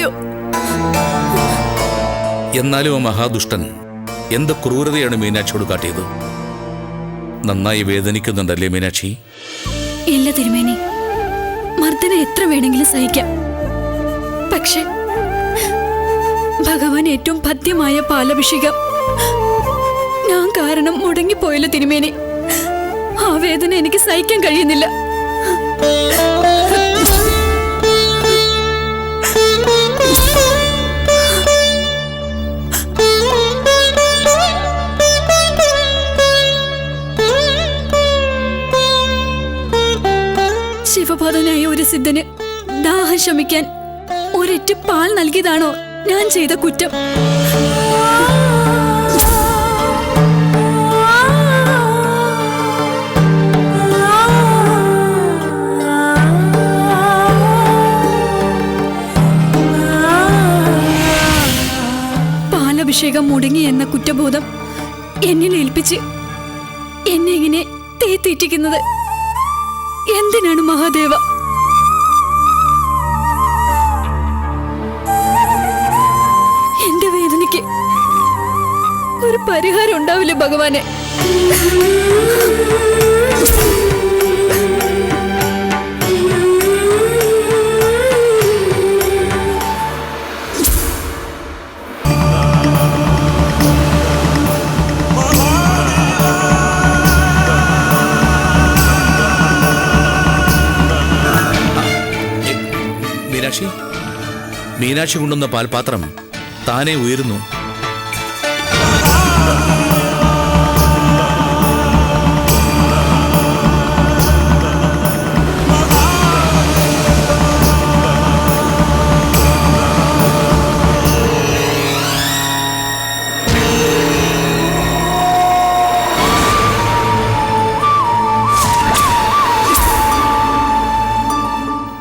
ചെയ്യൂ. എന്നാലും ആ മഹാദുഷ്ടൻ എന്ത് ക്രൂരതയാണ് മീനാക്ഷിയോട് കാട്ടിയത്? നന്നായി വേദനിക്കുന്നുണ്ടല്ലേ മീനാക്ഷി? ഇല്ല തിരുമേനി, മർദ്ദനം എത്ര വേണമെങ്കിലും സഹിക്കാം. പക്ഷെ ഭഗവാൻ ഏറ്റവും പഥ്യമായ പാലഭിഷേകം ഞാൻ കാരണം മുടങ്ങിപ്പോയല്ലോ തിരുമേനി. ആ വേദന എനിക്ക് സഹിക്കാൻ കഴിയുന്നില്ല. ശിവപാദനായ ഒരു സിദ്ധന് ദാഹം ശമിക്കാൻ ഒരിറ്റ് പാൽ നൽകിയതാണോ ഞാൻ ചെയ്ത കുറ്റം? പാലഭിഷേകം മുടങ്ങി എന്ന കുറ്റബോധം എന്നിൽ ഏൽപ്പിച്ച് എന്നെ ഇങ്ങനെ തീറ്റിക്കുന്നത് എന്തിനാണ് മഹാദേവ? എന്റെ വേദനയ്ക്ക് ഒരു പരിഹാരം ഉണ്ടാവില്ല ഭഗവാനെ. മീനാക്ഷി കൊണ്ടുവന്ന പാൽപാത്രം താനെ ഉയരുന്നു.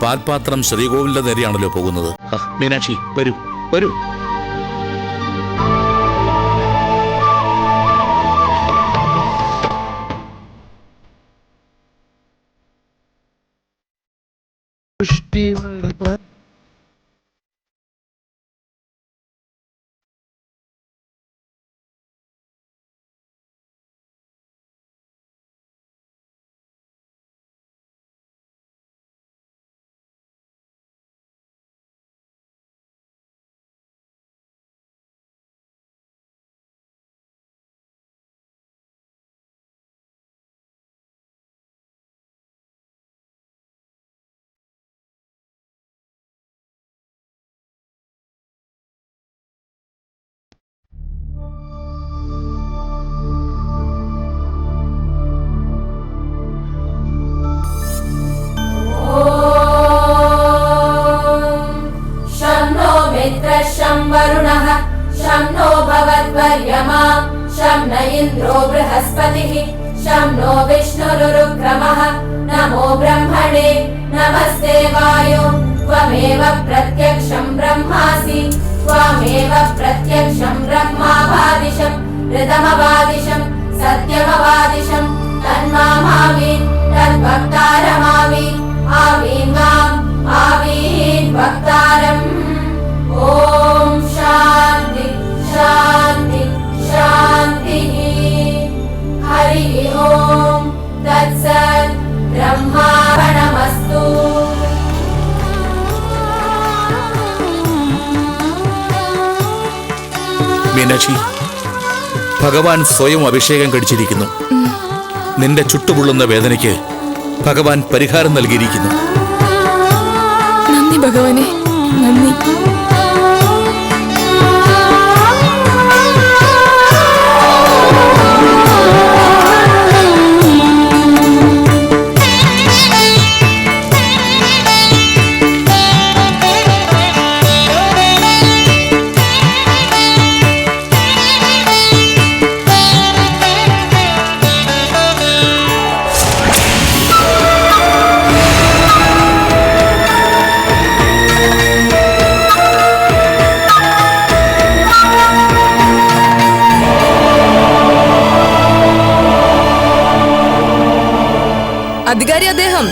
പാൽപാത്രം ശ്രീകോവിലിന്റെ നേരെയാണല്ലോ പോകുന്നത്. മീനാക്ഷി വരൂ വരൂ. शं वरुणः शं नो भवद्वर्यमा शं न इन्द्रो बृहस्पतिः शं नो विष्णुरुक्रमः नमो ब्रह्मणे नमस्ते वायो त्वमेव प्रत्यक्षं ब्रह्मासि त्वमेव प्रत्यक्षं ब्रह्मावादिशं ऋतमवादिशं सत्यमवादिशं तन्मामावीन् तद्भक्तारमावीन् आवीन् माम् आवीन् भक्तारम् ॐ शान्ति शान्ति शान्तिः हरिः ॐ तत्सत् ब्रह्मार्पणमस्तु। മീനാക്ഷി, ഭഗവാൻ സ്വയം അഭിഷേകം കഴിച്ചിരിക്കുന്നു. നിന്റെ ചുട്ടുപൊള്ളുന്ന വേദനയ്ക്ക് ഭഗവാൻ പരിഹാരം നൽകിയിരിക്കുന്നു. നന്ദി ഭഗവാനെ, നന്ദി. അധികാരി അദ്ദേഹം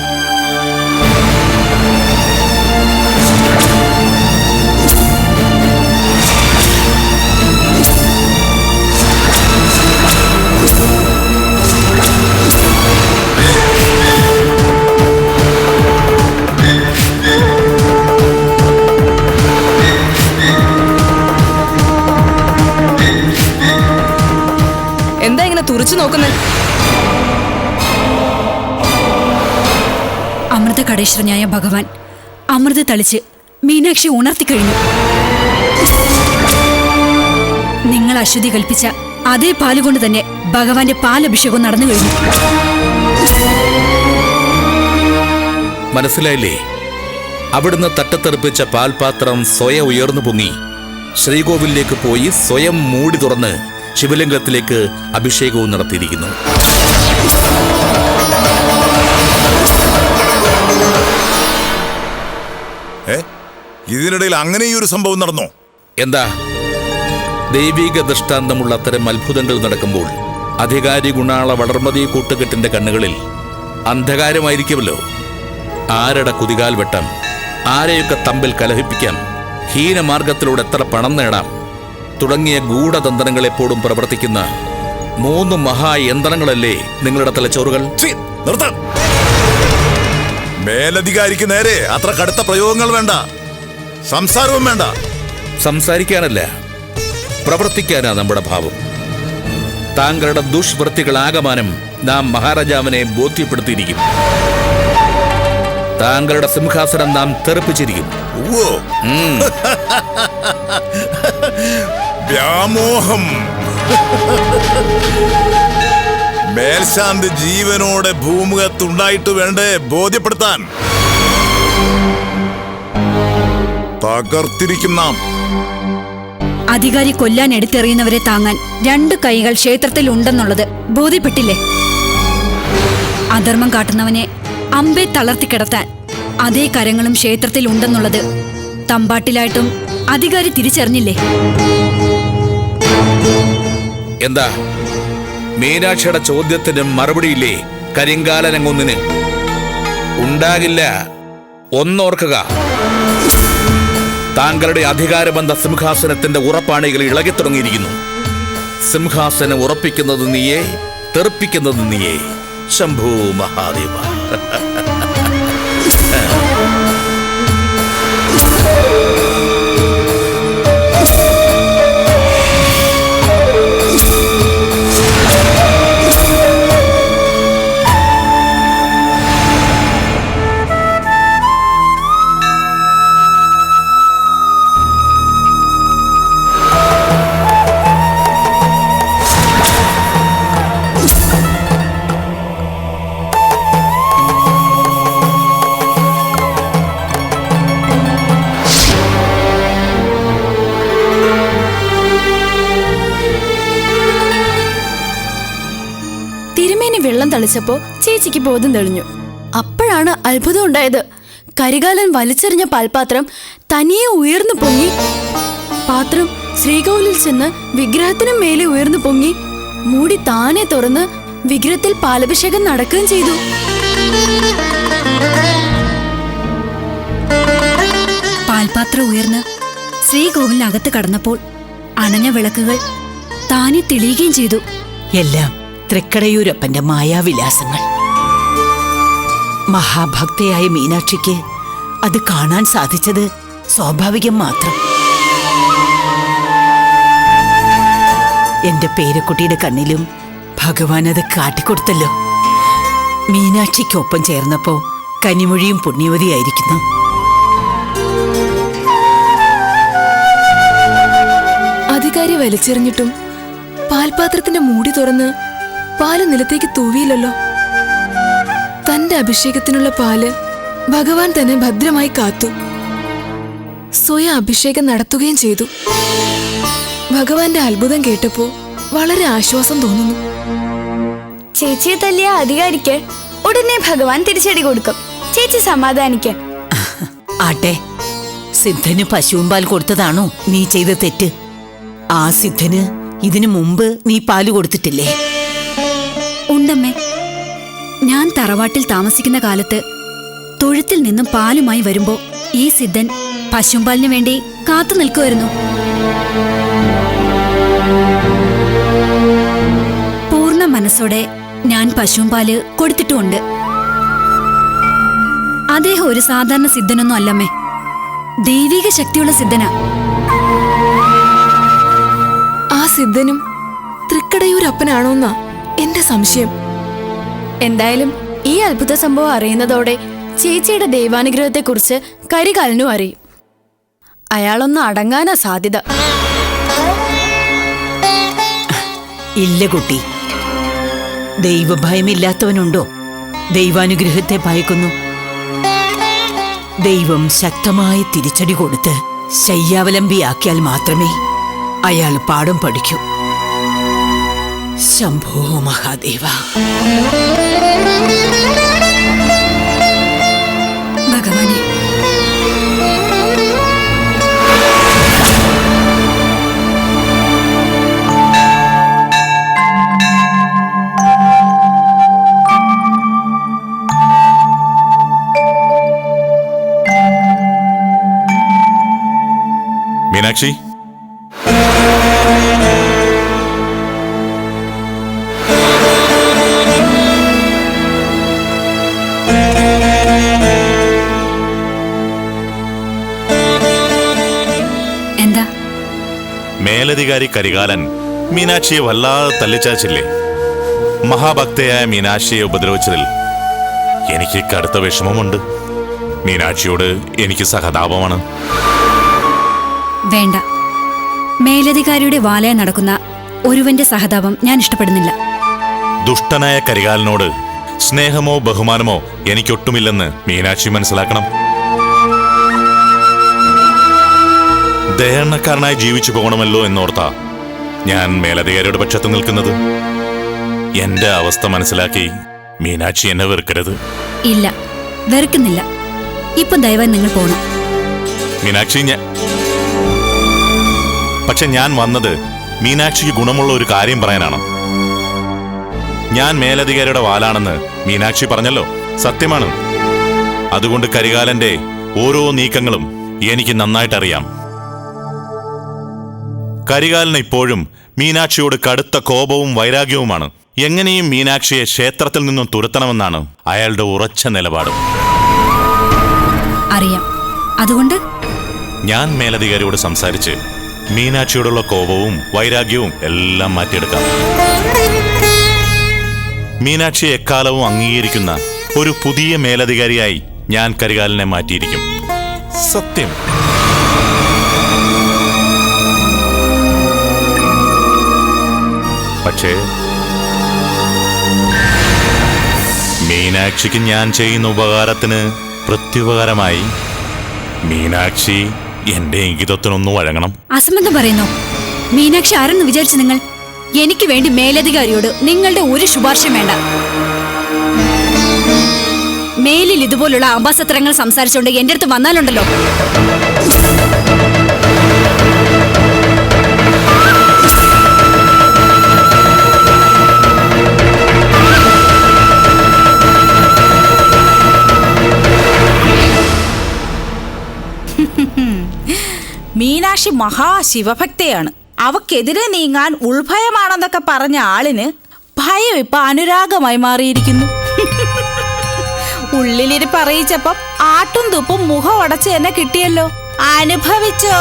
നോക്കുന്നത്? അമൃത കടേശ്വരനായ ഭഗവാൻ അമൃത തളിച്ച് മീനാക്ഷി ഉണർത്തിക്കഴിഞ്ഞു. നിങ്ങൾ അശ്വതി കൽപ്പിച്ച അതേ പാലുകൊണ്ട് തന്നെ ഭഗവാന്റെ പാലഭിഷേകം നടന്നു കഴിഞ്ഞു. മനസ്സിലായില്ലേ? അവിടുന്ന് തട്ടത്തെറിപ്പിച്ച പാൽപാത്രം സ്വയം ഉയർന്നു പൊങ്ങി ശ്രീകോവിലേക്ക് പോയി സ്വയം മൂടി തുറന്ന് ശിവലിംഗത്തിലേക്ക് അഭിഷേകവും നടത്തിയിരിക്കുന്നു. ഇതിനിടയിൽ അങ്ങനെയൊരു സംഭവം നടന്നോ? എന്താ, ദൈവിക ദൃഷ്ടാന്തമുള്ള അത്തരം അത്ഭുതങ്ങൾ നടക്കുമ്പോൾ അധികാരി ഗുണാള വളർമതി കൂട്ടുകെട്ടിന്റെ കണ്ണുകളിൽ അന്ധകാരമായിരിക്കുമല്ലോ. ആരുടെ കുതികാൽ വെട്ടാം, ആരെയൊക്കെ തമ്മിൽ കലഹിപ്പിക്കാം, ഹീനമാർഗത്തിലൂടെ എത്ര പണം നേടാം തുടങ്ങിയ ഗൂഢതന്ത്രങ്ങൾ എപ്പോഴും പ്രവർത്തിക്കുന്ന 3 മഹായന്ത്രങ്ങളല്ലേ നിങ്ങളുടെ തലച്ചോറുകൾ? മേലധികാരിക്ക് നേരെ അത്ര കടുത്ത പ്രയോഗങ്ങൾ വേണ്ട, സംസാരവും വേണ്ട. സംസാരിക്കാനല്ല, പ്രവർത്തിക്കാനാ നമ്മുടെ ഭാവം. താങ്കളുടെ ദുഷ്വൃത്തികളാകമാനം നാം മഹാരാജാവിനെ ബോധ്യപ്പെടുത്തിയിരിക്കും. താങ്കളുടെ സിംഹാസനം നാം തെറിപ്പിച്ചിരിക്കും. വ്യാമോഹം. മേൽശാന്തി ജീവനോടെ ഭൂമുഖത്തുണ്ടായിട്ട് വേണ്ടേ ബോധ്യപ്പെടുത്താൻ? തകർത്തിരിക്കും നാം. അധികാരി കൊല്ലാൻ എടുത്തെറിയുന്നവരെ താങ്ങാൻ 2 കൈകൾ ക്ഷേത്രത്തിൽ ഉണ്ടെന്നുള്ളത് ബോധ്യപ്പെട്ടില്ലേ? അധർമ്മം കാട്ടുന്നവനെ അമ്പെ തളർത്തിക്കിടത്താൻ അതേ കരങ്ങളും ക്ഷേത്രത്തിൽ ഉണ്ടെന്നുള്ളത് തമ്പാട്ടിലായിട്ടും അധികാരി തിരിച്ചറിഞ്ഞില്ലേ? എന്താ, മീനാക്ഷിയുടെ ചോദ്യത്തിന് മറുപടിയില്ലേ? കരിങ്കാലനങ്ങൊന്നിന് ഉണ്ടാകില്ല. ഒന്നോർക്കുക, താങ്കളുടെ അധികാരബന്ധ സിംഹാസനത്തിന്റെ ഉറപ്പാണികൾ ഇളകിത്തുടങ്ങിയിരിക്കുന്നു. സിംഹാസനം ഉറപ്പിക്കുന്നത് നീയേ, തെറിപ്പിക്കുന്നത് നീയേ. ശംഭൂ മഹാദേവ. വെള്ളം തളിച്ചപ്പോ ചേച്ചിക്ക് ബോധം തെളിഞ്ഞു. അപ്പോഴാണ് അത്ഭുതം ഉണ്ടായത്. കരികാലൻ വലിച്ചെറിഞ്ഞ പാൽപാത്രം തനിയെ ഉയർന്നു പൊങ്ങി. പാത്രം ശ്രീകോവിലിൽ ചെന്ന് വിഗ്രഹത്തിനും മേലെ ഉയർന്നു പൊങ്ങി. മൂടി താനെ തുറന്ന് വിഗ്രഹത്തിൽ പാലഭിഷേകം നടക്കുകയും ചെയ്തു. പാൽപാത്രം ഉയർന്ന് ശ്രീകോവിലിനകത്ത് കടന്നപ്പോൾ അണഞ്ഞ വിളക്കുകൾ താനെ തെളിയുകയും ചെയ്തു. എല്ലാം തൃക്കടയൂരപ്പന്റെ മായാവിലാസങ്ങൾ. മഹാഭക്തയായ മീനാക്ഷിക്ക് അത് കാണാൻ സാധിച്ചത് സ്വാഭാവികം മാത്രം. എന്റെ പേരക്കുട്ടിയുടെ കണ്ണിലും ഭഗവാൻ അത് കാട്ടിക്കൊടുത്തല്ലോ. മീനാക്ഷിക്കൊപ്പം ചേർന്നപ്പോ കനിമൊഴിയും പുണ്യവതിയായിരിക്കുന്നു. അധികാരി വലിച്ചെറിഞ്ഞിട്ടും പാൽപാത്രത്തിന്റെ മൂടി തുറന്ന് പാല് നിലത്തേക്ക് തൂവിയില്ലല്ലോ. തന്റെ അഭിഷേകത്തിനുള്ള പാല് ഭഗവാൻ തന്നെ ഭദ്രമായി കാത്തു. സ്വയം അഭിഷേകം നടത്തുകയും ചെയ്തു. ഭഗവാന്റെ അത്ഭുതം കേട്ടപ്പോ വളരെ ആശ്വാസം തോന്നുന്നു. ചേച്ചിയെ തല്ലിയ അധികാരിക്ക് ഉടനെ ഭഗവാൻ തിരിച്ചടി കൊടുക്കും. ചേച്ചി സമാധാനിക്കാൻ. ആട്ടെ, സിദ്ധന് പശുവും പാൽ കൊടുത്തതാണോ നീ ചെയ്ത തെറ്റ്? ആ സിദ്ധന് ഇതിനു മുമ്പ് നീ പാല് കൊടുത്തിട്ടില്ലേ? ഉണ്ടമ്മേ. ഞാൻ തറവാട്ടിൽ താമസിക്കുന്ന കാലത്ത് തൊഴുത്തിൽ നിന്നും പാലുമായി വരുമ്പോ ഈ സിദ്ധൻ പശുമ്പാലിന് വേണ്ടി കാത്തു നിൽക്കുമായിരുന്നു. പൂർണ്ണ മനസ്സോടെ ഞാൻ പശുമ്പാല് കൊടുത്തിട്ടുമുണ്ട്. അദ്ദേഹം ഒരു സാധാരണ സിദ്ധനൊന്നും അല്ലമ്മേ, ദൈവിക ശക്തിയുള്ള സിദ്ധനാ. ആ സിദ്ധനും തൃക്കടയൂരപ്പനാണോന്നാ എന്റെ സംശയം. എന്തായാലും ഈ അത്ഭുത സംഭവം അറിയുന്നതോടെ ചേച്ചിയുടെ ദൈവാനുഗ്രഹത്തെക്കുറിച്ച് കരികാലനും അറിയും. അയാളൊന്ന് അടങ്ങാനാ സാധ്യത. ഇല്ല കുട്ടി, ദൈവഭയമില്ലാത്തവനുണ്ടോ ദൈവാനുഗ്രഹത്തെ ഭയക്കുന്നു? ദൈവം ശക്തമായി തിരിച്ചടി കൊടുത്ത് ശയ്യാവലംബിയാക്കിയാൽ മാത്രമേ അയാൾ പാഠം പഠിക്കൂ. ശംഭോ മഹാദേവ. ഭഗവാനെ, മീനാക്ഷി, എന്താ? മേലധികാരി കരികാലൻ മീനാക്ഷിയെ വല്ലാതെ തല്ലിച്ചാച്ചില്ലേ? മഹാഭക്തയായ മീനാക്ഷിയെ ഉപദ്രവിച്ചതിൽ എനിക്ക് കടുത്ത വിഷമമുണ്ട്. മീനാക്ഷിയോട് എനിക്ക് സഹതാപമാണ്. വേണ്ട, മേലധികാരിയുടെ വാലയെ നടക്കുന്ന ഒരുവന്റെ സഹതാപം ഞാൻ ഇഷ്ടപ്പെടുന്നില്ല. ദുഷ്ടനായ കരികാലനോട് സ്നേഹമോ ബഹുമാനമോ എനിക്കൊട്ടുമില്ലെന്ന് മീനാക്ഷി മനസ്സിലാക്കണം. ദയണ്ണക്കാരനായി ജീവിച്ചു പോകണമല്ലോ എന്നോർത്താ ഞാൻ മേലധികാരിയുടെ പക്ഷത്ത് നിൽക്കുന്നത്. എന്റെ അവസ്ഥ മനസ്സിലാക്കി മീനാക്ഷി എന്നെ വെറുക്കരുത്. ഇല്ല, വെറുക്കുന്നില്ല. ഇപ്പം ദയവായി നിങ്ങൾ പോണം. മീനാക്ഷി, പക്ഷെ ഞാൻ വന്നത് മീനാക്ഷിക്ക് ഗുണമുള്ള ഒരു കാര്യം പറയാനാണ്. ഞാൻ മേലധികാരിയുടെ വാലാണെന്ന് മീനാക്ഷി പറഞ്ഞല്ലോ, സത്യമാണ്. അതുകൊണ്ട് കരികാലന്റെ ഓരോ നീക്കങ്ങളും എനിക്ക് നന്നായിട്ടറിയാം. കരികാലന് ഇപ്പോഴും മീനാക്ഷിയോട് കടുത്ത കോപവും വൈരാഗ്യവുമാണ്. എങ്ങനെയും മീനാക്ഷിയെ ക്ഷേത്രത്തിൽ നിന്നും തുരത്തണമെന്നാണ് അയാളുടെ ഉറച്ച നിലപാട്. അറിയാം. അതുകൊണ്ട് ഞാൻ മേലധികാരിയോട് സംസാരിച്ച് മീനാക്ഷിയോടുള്ള കോപവും വൈരാഗ്യവും എല്ലാം മാറ്റിയെടുക്കാം. മീനാക്ഷിയെ എക്കാലവും അംഗീകരിക്കുന്ന ഒരു പുതിയ മേലധികാരിയായി ഞാൻ കരികാലനെ മാറ്റിയിരിക്കും. സത്യം. പക്ഷേ മീനാക്ഷിക്ക് ഞാൻ ചെയ്യുന്ന ഉപകാരത്തിന് പ്രത്യുപകാരമായി മീനാക്ഷി എന്റെ ഇംഗിതത്തിനൊന്നു വഴങ്ങണം. അസംബന്ധം പറയുന്നു. മീനാക്ഷി ആരെന്ന് വിചാരിച്ചു നിങ്ങൾ? എനിക്ക് വേണ്ടി മേലധികാരിയോട് നിങ്ങളുടെ ഒരു ശുപാർശയും വേണ്ട. മേലിൽ ഇതുപോലുള്ള അപസത്രങ്ങൾ സംസാരിച്ചുകൊണ്ട് എന്റെ അടുത്ത് വന്നാലുണ്ടല്ലോ, മീനാക്ഷി മഹാശിവഭക്തയാണ്. അവക്കെതിരെ നീങ്ങാൻ ഉൾഭയമാണെന്നൊക്കെ പറഞ്ഞ ആളിന് ഭയം ഇപ്പൊ അനുരാഗമായി മാറിയിരിക്കുന്നു. ഉള്ളിലിരിപ്പ് അറിയിച്ചപ്പം ആട്ടും തുപ്പും മുഖം അടച്ച് എന്നെ കിട്ടിയല്ലോ. അനുഭവിച്ചോ?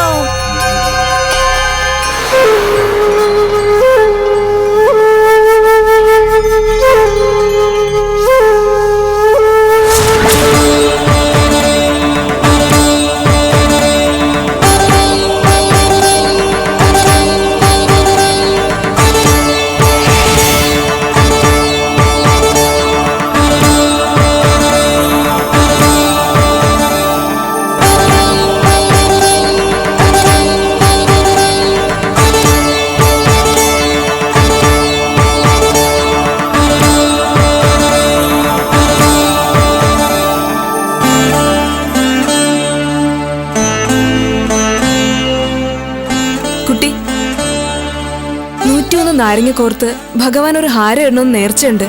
നാരങ്ങ കോർത്ത് ഭഗവാൻ ഒരു ഹാരം ഇടണമെന്ന് നേർച്ചയുണ്ട്.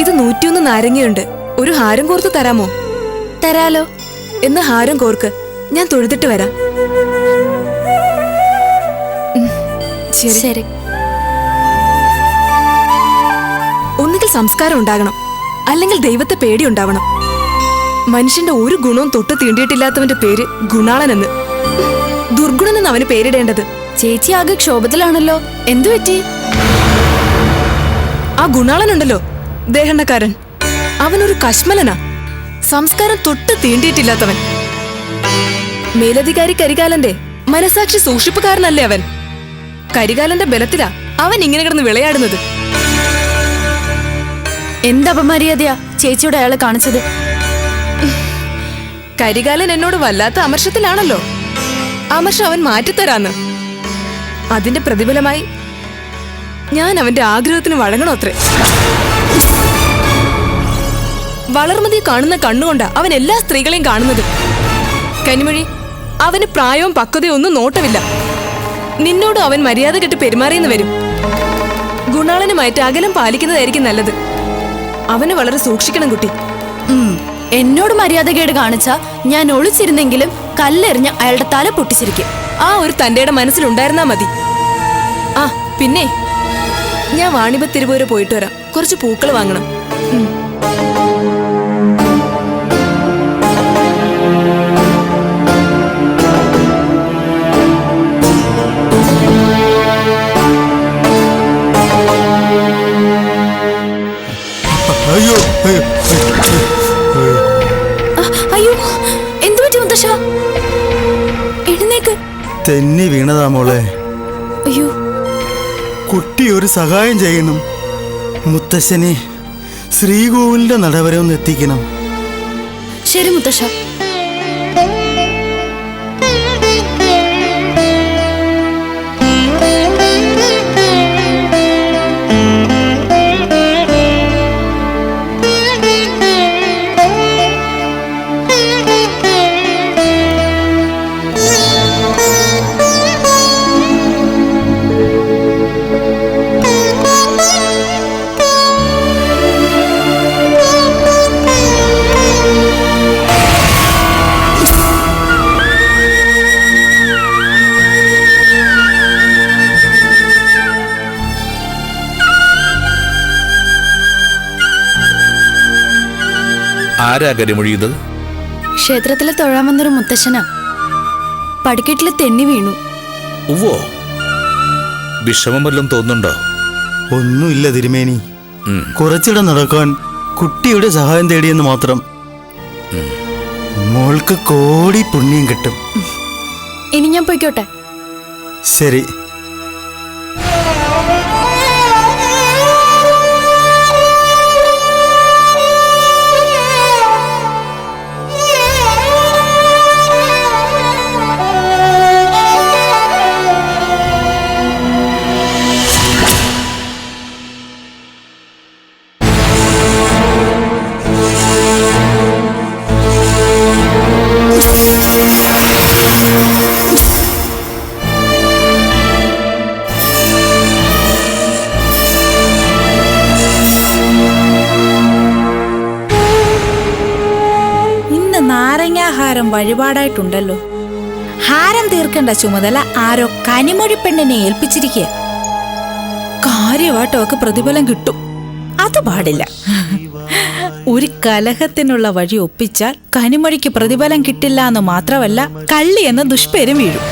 ഇത് 101 നാരങ്ങയുണ്ട്. ഒരു ഹാരം കോർത്ത് തരാമോ? തരാലോ. എന്ന് ഹാരം കോർക്ക്, ഞാൻ തൊഴുതിട്ട് വരാം. ശരി. ഒന്നുകിൽ സംസ്കാരം ഉണ്ടാകണം, അല്ലെങ്കിൽ ദൈവത്തെ പേടി ഉണ്ടാവണം. മനുഷ്യന്റെ ഒരു ഗുണവും തൊട്ട് തീണ്ടിയിട്ടില്ലാത്തവന്റെ പേര് ഗുണാളനെന്ന്. ദുർഗുണനെന്ന് അവന് പേരിടേണ്ടത്. ചേച്ചി ആകെ ക്ഷോഭത്തിലാണല്ലോ. എന്തു പറ്റി? ആ ഗുണാളനുണ്ടല്ലോ, ദേഹണ്ണക്കാരൻ, അവനൊരു കശ്മലനാ. സംസ്കാരം തൊട്ട് തീണ്ടിയിട്ടില്ലാത്തവൻ. മേലധികാരി കരികാലന്റെ മനസാക്ഷി സൂക്ഷിപ്പുകാരനല്ലേ അവൻ. കരികാലന്റെ ബലത്തിലാ അവൻ ഇങ്ങനെ കിടന്ന് വിളയാടുന്നത്. എന്ത് അപമര്യാദയാ ചേച്ചിയോട് അയാളെ കാണിച്ചത്? കരികാലൻ എന്നോട് വല്ലാത്ത അമർഷത്തിലാണല്ലോ. അമർഷം അവൻ മാറ്റിത്തരാന്ന്. അതിന്റെ പ്രതിഫലമായി ഞാൻ അവന്റെ ആഗ്രഹത്തിന് വഴങ്ങണോ അത്രേ. വളർമതി കാണുന്ന കണ്ണുകൊണ്ടാ അവൻ എല്ലാ സ്ത്രീകളെയും കാണുന്നത്. കനിമൊഴി, അവന് പ്രായവും പക്വതയും ഒന്നും നോട്ടമില്ല. നിന്നോടും അവൻ മര്യാദ കെട്ട് പെരുമാറിയെന്ന് വരും. ഗുണാളനുമായിട്ട് അകലം പാലിക്കുന്നതായിരിക്കും നല്ലത്. അവന് വളരെ സൂക്ഷിക്കണം കുട്ടി. എന്നോട് മര്യാദകേട് കാണിച്ചാ ഞാൻ ഒളിച്ചിരുന്നെങ്കിലും കല്ലെറിഞ്ഞ് അയാളുടെ തല പൊട്ടിച്ചിരിക്കും. ആ ഒരു തന്റെയുടെ മനസ്സിലുണ്ടായിരുന്നാ മതി. ആ പിന്നെ, ഞാൻ വാണിപത്തിരിവ് വരെ പോയിട്ട് വരാം. കുറച്ച് പൂക്കൾ വാങ്ങണം. അയ്യോ, എന്തു പറ്റി മുത്തശ്ശ? എഴുന്നേക്ക്. തെന്നി വീണതാ മോളെ. അയ്യോ, കുട്ടി ഒരു സഹായം ചെയ്യണം. മുത്തശ്ശനെ ശ്രീകോവിലിന്റെ നടവരെ ഒന്ന് എത്തിക്കണം. ശരി മുത്തശ്ശ. ആരാ കരിമൊഴി ഇത്? ക്ഷേത്രത്തിലെ തൊഴാൻ വന്നൊരു മുത്തശ്ശനാ. പടിക്കെട്ടില് തെന്നി വീണു. ഉവ്വോ, വിഷമം വല്ലതും തോന്നുന്നുണ്ടോ? ഒന്നുമില്ല തിരുമേനി. കുറച്ചിടം നടക്കാൻ കുട്ടിയുടെ സഹായം തേടിയെന്ന് മാത്രം. മോൾക്ക് കോടി പുണ്യം കിട്ടും. ഇനി ഞാൻ പോയിക്കോട്ടെ? ശരി. നാരങ്ങാഹാരം വഴിപാടായിട്ടുണ്ടല്ലോ. ഹാരം തീർക്കേണ്ട ചുമതല ആരോ കനിമൊഴി പെണ്ണിനെ ഏൽപ്പിച്ചിരിക്കുക. കാര്യമായിട്ട് അവക്ക് പ്രതിഫലം കിട്ടും. അത് പാടില്ല. ഒരു കലഹത്തിനുള്ള വഴി ഒപ്പിച്ചാൽ കനിമൊഴിക്ക് പ്രതിഫലം കിട്ടില്ല എന്ന് മാത്രമല്ല, കള്ളി എന്ന ദുഷ്പേരും വീഴും.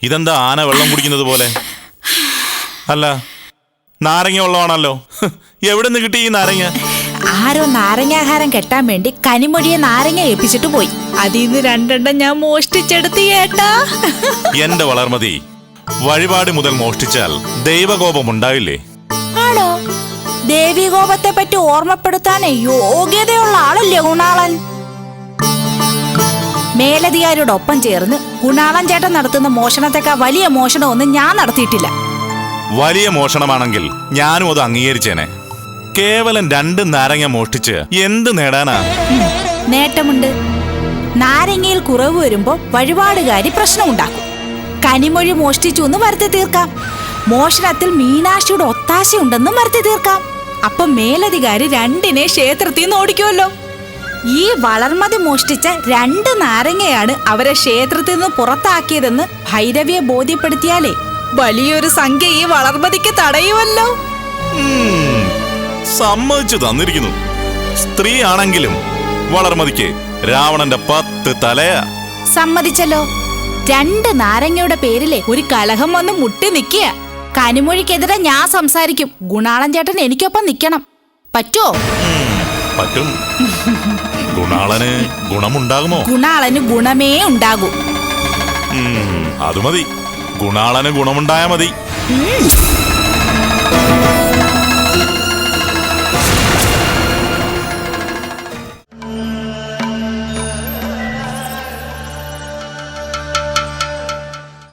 ഇതെന്താ ആന വെള്ളം കുടിക്കുന്നത് പോലെ? അല്ല, നാരങ്ങ വെള്ളമാണല്ലോ. എവിടെ നിന്ന് കിട്ടി ഈ നാരങ്ങ? ആരോ നാരങ്ങാഹാരം കെട്ടാൻ വേണ്ടി കനിമൊഴിയെ നാരങ്ങ ഏൽപ്പിച്ചിട്ട് പോയി. അതിന്ന് 2 ഞാൻ മോഷ്ടിച്ചെടുത്ത് ഏട്ടാ. എന്റെ വളർമതി, വഴിപാട് മുതൽ മോഷ്ടിച്ചാൽ ദൈവകോപം ഉണ്ടാവില്ലേ? ആണോ? ദേവീകോപത്തെ പറ്റി ഓർമ്മപ്പെടുത്താനേ യോഗ്യതയുള്ള ആളല്ലേ ഗുണാളൻ? മേലധികാരിയോടൊപ്പം ചേർന്ന് ഗുണാളൻ ചേട്ടൻ നടത്തുന്ന മോഷണത്തെക്കാൾ വലിയ മോഷണമൊന്നും ഞാൻ നടത്തിയിട്ടില്ല. വലിയ മോഷണമാണെങ്കിൽ ഞാനും അത് അംഗീകരിച്ചേനെ. കേവലം 2 നാരങ്ങ മോഷ്ടിച്ച് എന്ത് നേടാനാ? നേട്ടമുണ്ട്. നാരങ്ങയിൽ കുറവ് വരുമ്പോ വഴിപാടുകാരി പ്രശ്നമുണ്ടാക്കും. കനിമൊഴി മോഷ്ടിച്ചു എന്ന് വരുത്തി തീർക്കാം. മോഷണത്തിൽ മീനാക്ഷിയുടെ ഒത്താശയുണ്ടെന്നും വരുത്തി തീർക്കാം. അപ്പൊ മേലധികാരി 2 ക്ഷേത്രത്തിൽ നിന്ന് ഓടിക്കുമല്ലോ. ഈ വളർമതി മോഷ്ടിച്ച 2 നാരങ്ങയാണ് അവരെ ക്ഷേത്രത്തിൽ നിന്ന് പുറത്താക്കിയതെന്ന് ഭൈരവിയെ ബോധ്യപ്പെടുത്തിയാലേ വലിയൊരു സംഖ്യ ഈ വളർമതിക്ക് തടയുമല്ലോ. സമ്മതിച്ചു തന്നിരിക്കുന്നു. സ്ത്രീ ആണെങ്കിലും വളർമതിക്ക് രാവണന്റെ 10 തലയാ. സമ്മതിച്ചല്ലോ. 2 നാരങ്ങയുടെ പേരിലെ ഒരു കലഹം വന്ന് മുട്ടി നിൽക്കുക. കനിമൊഴിക്കെതിരെ ഞാൻ സംസാരിക്കും. ഗുണാളൻ ചേട്ടൻ എനിക്കൊപ്പം നിൽക്കണം. പറ്റുമോ? പറ്റും. ഗുണാളന് ഗുണമുണ്ടാകുമോ? ഗുണാളന് ഗുണമേ ഉണ്ടാകൂ. അത് മതി. ഗുണാളന് ഗുണമുണ്ടായാ മതി.